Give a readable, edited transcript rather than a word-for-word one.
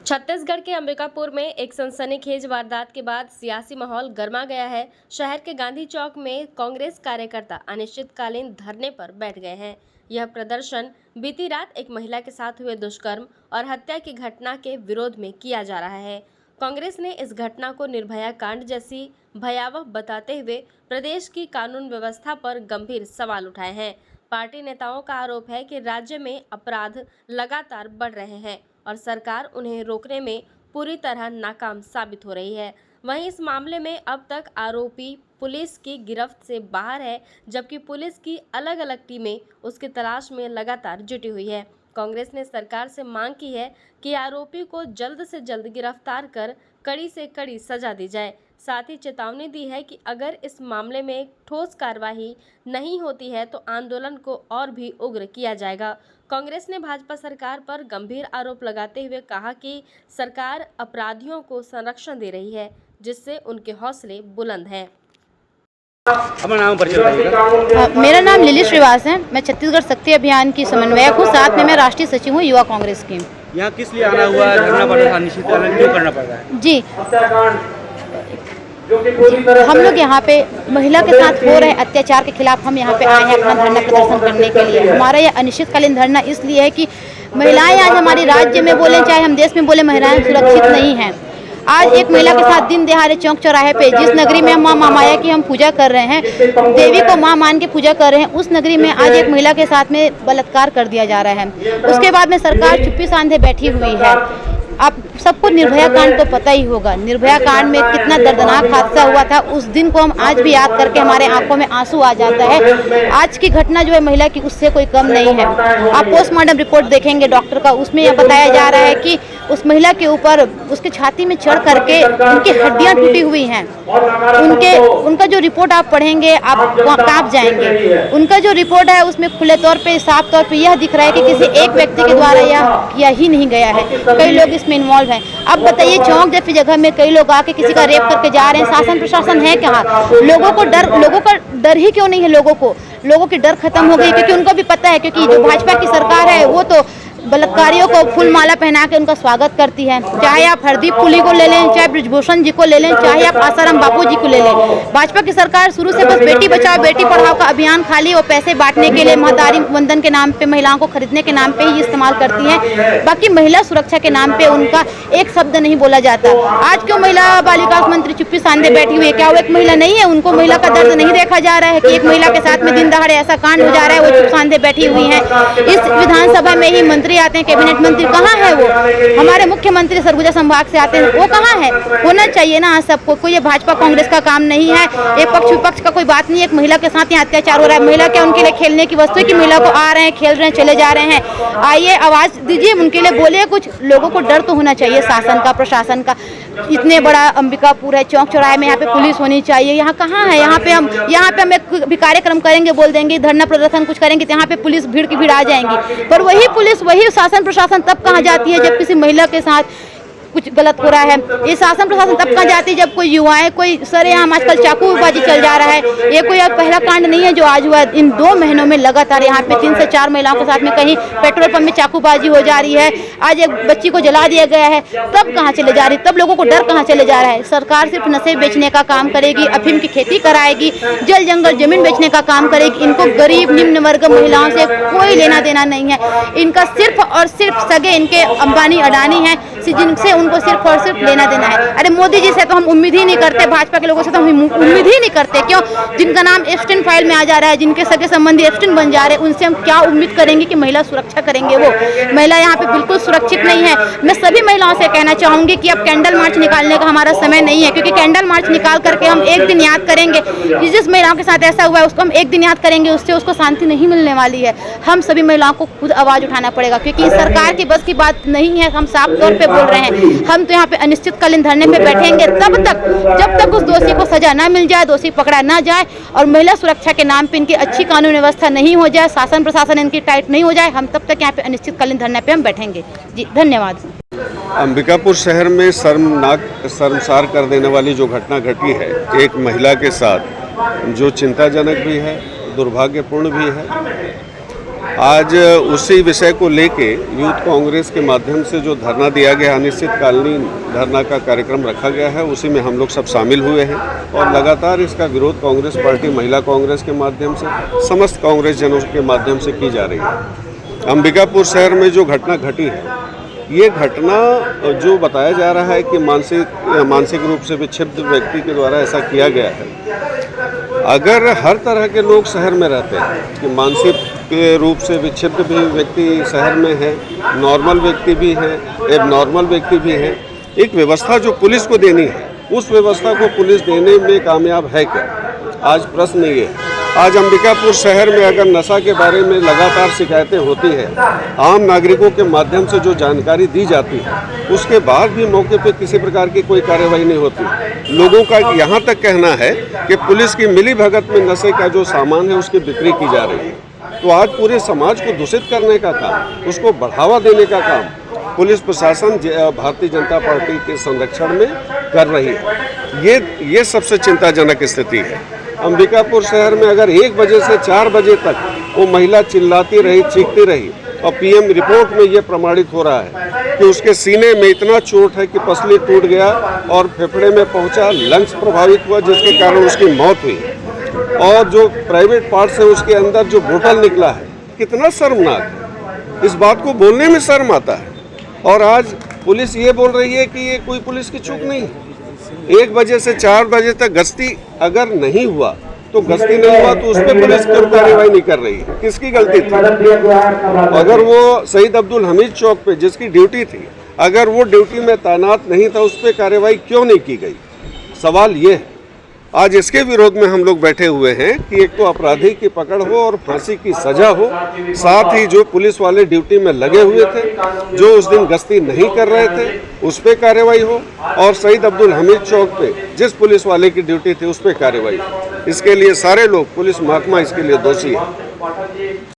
छत्तीसगढ़ के अंबिकापुर में एक सनसनीखेज वारदात के बाद सियासी माहौल गर्मा गया है। शहर के गांधी चौक में कांग्रेस कार्यकर्ता अनिश्चितकालीन धरने पर बैठ गए हैं। यह प्रदर्शन बीती रात एक महिला के साथ हुए दुष्कर्म और हत्या की घटना के विरोध में किया जा रहा है। कांग्रेस ने इस घटना को निर्भया कांड जैसी भयावह बताते हुए प्रदेश की कानून व्यवस्था पर गंभीर सवाल उठाए हैं। पार्टी नेताओं का आरोप है कि राज्य में अपराध लगातार बढ़ रहे हैं और सरकार उन्हें रोकने में पूरी तरह नाकाम साबित हो रही है। वहीं इस मामले में अब तक आरोपी पुलिस की गिरफ्त से बाहर है, जबकि पुलिस की अलग अलग टीमें उसकी तलाश में लगातार जुटी हुई है। कांग्रेस ने सरकार से मांग की है कि आरोपी को जल्द से जल्द गिरफ्तार कर कड़ी से कड़ी सजा दी जाए। साथ ही चेतावनी दी है कि अगर इस मामले में ठोस कार्रवाई नहीं होती है तो आंदोलन को और भी उग्र किया जाएगा। कांग्रेस ने भाजपा सरकार पर गंभीर आरोप लगाते हुए कहा कि सरकार अपराधियों को संरक्षण दे रही है, जिससे उनके हौसले बुलंद हैं। मेरा नाम लिली श्रीवास है। मैं छत्तीसगढ़ शक्ति अभियान की समन्वयक हूँ। साथ में मैं राष्ट्रीय सचिव हूँ युवा कांग्रेस की। यहाँ किस लिए आना हुआ है? धरना पड़ रहा है, अनिश्चितकालीन क्यों करना पड़ रहा है? जी, हम लोग यहाँ पे महिला के साथ हो रहे अत्याचार के खिलाफ हम यहाँ पे आए हैं अपना धरना प्रदर्शन करने के लिए। हमारा यह अनिश्चितकालीन धरना इसलिए है कि महिलाएं आज हमारे राज्य में बोले चाहे हम देश में बोले, महिलाएं सुरक्षित नहीं हैं। आज एक महिला के साथ दिन दिहाड़े चौक चौराहे पे, जिस नगरी में माँ महामाया की हम पूजा कर रहे हैं, देवी को माँ मान के पूजा कर रहे हैं, उस नगरी में आज एक महिला के साथ में बलात्कार कर दिया जा रहा है। उसके बाद में सरकार चुप्पी साधे बैठी हुई है। आप सबको निर्भया कांड तो पता ही होगा। निर्भया कांड में कितना दर्दनाक हादसा हुआ था, उस दिन को हम आज भी याद करके हमारे आंखों में आंसू आ जाता है। आज की घटना जो है महिला की, उससे कोई कम नहीं है। आप पोस्टमार्टम रिपोर्ट देखेंगे डॉक्टर का, उसमें यह बताया जा रहा है कि उस महिला के ऊपर उसके छाती में चढ़ करके उनकी हड्डियां टूटी हुई हैं। उनका जो रिपोर्ट आप पढ़ेंगे आप कांप जाएंगे। उनका जो रिपोर्ट है उसमें खुले तौर पे, साफ तौर पे यह दिख रहा है कि किसी एक व्यक्ति के द्वारा यह किया ही नहीं गया है। कई लोग इसमें इन्वॉल्व हैं। अब बताइए, चौक जैसी जगह में कई लोग आके किसी का रेप करके जा रहे हैं। शासन प्रशासन है कहाँ? लोगों का डर ही क्यों नहीं है? लोगों की डर खत्म हो गई, क्योंकि उनको भी पता है, क्योंकि जो भाजपा की सरकार है वो तो बलात्कारियों को फूल माला पहना के उनका स्वागत करती है। चाहे आप हरदीप पुरी को ले लें, चाहे ब्रिजभूषण जी को ले लें, चाहे आप आसाराम बापू जी को ले लें। भाजपा की सरकार शुरू से बस बेटी बचाओ बेटी पढ़ाओ का अभियान खाली वो पैसे बांटने के लिए, महतारी वंदन के नाम पे, महिलाओं को खरीदने के नाम पे ही इस्तेमाल करती है। बाकी महिला सुरक्षा के नाम पे उनका एक शब्द नहीं बोला जाता। आज क्यों महिला बाल विकास मंत्री चुप्पी साधे बैठी हुई है? क्या वो एक महिला नहीं है? उनको महिला का दर्द नहीं देखा जा रहा है कि एक महिला के साथ में दिन दहाड़े ऐसा कांड हो जा रहा है, वो चुप साधे बैठी हुई है। इस विधानसभा में ही मंत्री आते हैं, कैबिनेट मंत्री कहाँ है वो? हमारे मुख्यमंत्री सरगुजा संभाग से आते हैं, वो कहाँ है? होना चाहिए ना सबको। कोई ये भाजपा कांग्रेस का काम नहीं है, एक पक्ष विपक्ष का कोई बात नहीं है। एक महिला के साथ यहाँ अत्याचार हो रहा है। महिला क्या उनके लिए खेलने की वस्तु है कि महिला को आ रहे हैं, खेल रहे हैं, चले जा रहे हैं? आइए आवाज दीजिए, उनके लिए बोलिए कुछ। लोगों को डर तो होना चाहिए शासन का, प्रशासन का। इतने बड़ा अंबिकापुर है, चौक चौराहे में यहाँ पे पुलिस होनी चाहिए। यहाँ कहाँ है? यहाँ पे हम एक भी कार्यक्रम करेंगे, बोल देंगे धरना प्रदर्शन कुछ करेंगे तो यहाँ पे पुलिस भीड़ की भीड़ आ जाएंगी। पर वही पुलिस, वही शासन प्रशासन तब कहाँ जाती है जब किसी महिला के साथ कुछ गलत हो रहा है। ये शासन प्रशासन तब कहाँ जाती है जब कोई युवाएं, कोई सरेआम आजकल चाकूबाजी चल जा रहा है। ये कोई पहला कांड नहीं है जो आज हुआ। इन 2 महीनों में लगातार यहाँ पे 3 से 4 महिलाओं के साथ में कहीं पेट्रोल पंप में चाकूबाजी हो जा रही है। आज एक बच्ची को जला दिया गया है। तब कहाँ चले जा रही? तब लोगों को डर कहाँ चले जा रहा है? सरकार सिर्फ नशे बेचने का काम करेगी, अफीम की खेती कराएगी, जल जंगल जमीन बेचने का काम करेगी। इनको गरीब निम्न वर्ग महिलाओं से कोई लेना देना नहीं है। इनका सिर्फ और सिर्फ सगे इनके अंबानी अडानी हैं, जिनसे उनको सिर्फ और सिर्फ लेना देना है। अरे मोदी जी से तो हम उम्मीद ही नहीं करते, भाजपा के लोगों से तो हम उम्मीद ही नहीं करते। क्यों? जिनका नाम एब्स्टेन फाइल में आ जा रहा है, जिनके सगे संबंधी एब्स्टेन बन जा रहे हैं, उनसे हम क्या उम्मीद करेंगे कि महिला सुरक्षा करेंगे? वो महिला यहाँ पे बिल्कुल सुरक्षित नहीं है। मैं सभी महिलाओं से कहना चाहूंगी कि अब कैंडल मार्च निकालने का हमारा समय नहीं है, क्योंकि कैंडल मार्च निकाल करके हम एक दिन याद करेंगे कि जिस महिलाओं के साथ ऐसा हुआ है उसको हम एक दिन याद करेंगे, उससे उसको शांति नहीं मिलने वाली है। हम सभी महिलाओं को खुद आवाज उठाना पड़ेगा, क्योंकि सरकार की बस की बात नहीं है। हम साफ तौर पे बोल रहे हैं। हम तो यहाँ पे अनिश्चितकालीन धरने पे बैठेंगे तब तक जब तक उस दोषी को सजा ना मिल जाए, दोषी पकड़ा ना जाए और महिला सुरक्षा के नाम पे इनकी अच्छी कानून व्यवस्था नहीं हो जाए, शासन प्रशासन इनकी टाइट नहीं हो जाए, हम तब तक यहाँ पे अनिश्चितकालीन धरने पे हम बैठेंगे। जी धन्यवाद। अंबिकापुर शहर में शर्मसार कर देने वाली जो घटना घटी है एक महिला के साथ, जो चिंताजनक भी है, दुर्भाग्यपूर्ण भी है। आज उसी विषय को लेके यूथ कांग्रेस के माध्यम से जो धरना दिया गया, अनिश्चितकालीन धरना का कार्यक्रम रखा गया है, उसी में हम लोग सब शामिल हुए हैं और लगातार इसका विरोध कांग्रेस पार्टी, महिला कांग्रेस के माध्यम से, समस्त कांग्रेस जनों के माध्यम से की जा रही है। अंबिकापुर शहर में जो घटना घटी है, ये घटना जो बताया जा रहा है कि मानसिक रूप से विक्षिप्त व्यक्ति के द्वारा ऐसा किया गया है। अगर हर तरह के लोग शहर में रहते हैं कि मानसिक रूप से विक्षिप्त भी व्यक्ति शहर में है, नॉर्मल व्यक्ति भी है, एबनॉर्मल व्यक्ति भी है, एक व्यवस्था जो पुलिस को देनी है, उस व्यवस्था को पुलिस देने में कामयाब है क्या? आज प्रश्न ये है। आज अंबिकापुर शहर में अगर नशा के बारे में लगातार शिकायतें होती है, आम नागरिकों के माध्यम से जो जानकारी दी जाती है, उसके बाद भी मौके पे किसी प्रकार की कोई कार्रवाई नहीं होती। लोगों का यहाँ तक कहना है कि पुलिस की मिलीभगत में नशे का जो सामान है उसकी बिक्री की जा रही है। तो आज पूरे समाज को दूषित करने का काम, उसको बढ़ावा देने का काम पुलिस प्रशासन भारतीय जनता पार्टी के संरक्षण में कर रही है। ये सबसे चिंताजनक स्थिति है। अंबिकापुर शहर में अगर 1 बजे से 4 बजे तक वो महिला चिल्लाती रही, चीखती रही और पीएम रिपोर्ट में ये प्रमाणित हो रहा है कि उसके सीने में इतना चोट है कि पसली टूट गया और फेफड़े में पहुंचा, लंग्स प्रभावित हुआ, जिसके कारण उसकी मौत हुई। और जो प्राइवेट पार्ट्स है उसके अंदर जो बोतल निकला है, कितना शर्मनाक है। इस बात को बोलने में शर्म आता है। और आज पुलिस ये बोल रही है कि ये कोई पुलिस की चूक नहीं है। 1 बजे से 4 बजे तक गश्ती अगर नहीं हुआ तो गश्ती नहीं हुआ तो उस पर पुलिस क्यों कार्रवाई नहीं कर रही है? किसकी गलती थी? अगर वो शहीद अब्दुल हमीद चौक पे जिसकी ड्यूटी थी, अगर वो ड्यूटी में तैनात नहीं था, उस पर कार्रवाई क्यों नहीं की गई? सवाल ये है। आज इसके विरोध में हम लोग बैठे हुए हैं कि एक तो अपराधी की पकड़ हो और फांसी की सजा हो, साथ ही जो पुलिस वाले ड्यूटी में लगे हुए थे, जो उस दिन गश्ती नहीं कर रहे थे, उस पर कार्रवाई हो, और शहीद अब्दुल हमीद चौक पे जिस पुलिस वाले की ड्यूटी थी उस पर कार्रवाई हो। इसके लिए सारे लोग, पुलिस महकमा इसके लिए दोषी है।